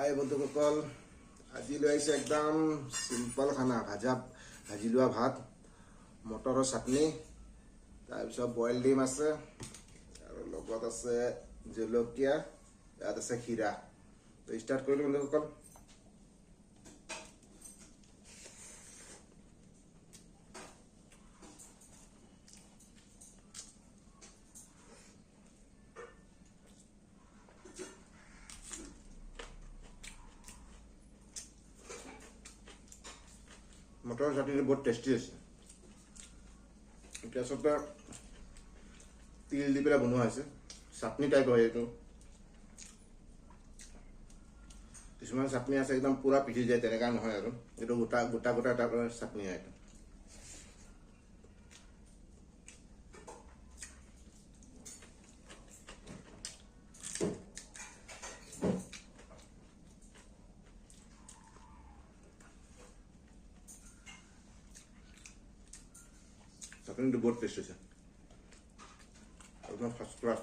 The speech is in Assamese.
হাই বন্ধুসকল, আজি লৈ আহিছে একদম সিম্পল খানা। ভাজি লোৱা ভাত, মটৰৰ চাটনি, তাৰপিছত বইল ডিম আছে আৰু লগত আছে জলকীয়া, ইয়াত আছে খীৰা। তো ষ্টাৰ্ট কৰিলোঁ বন্ধুসকল। মটৰৰ চাটনিটো বহুত টেষ্টি আছে। এতিয়া আচলতে তিল দি পেলাই বনোৱা হৈছে, চাটনি টাইপ হয় এইটো। কিছুমান চাটনি আছে একদম পুৰা পিঠি যায়, তেনেকুৱা নহয় আৰু এইটো গোটা গোটা গোটা টাইপৰ চাটনি হয় এইটো। চাটনিটো বহুত টেষ্ট হৈছে, একদম ফাৰ্ষ্ট ক্লাছ।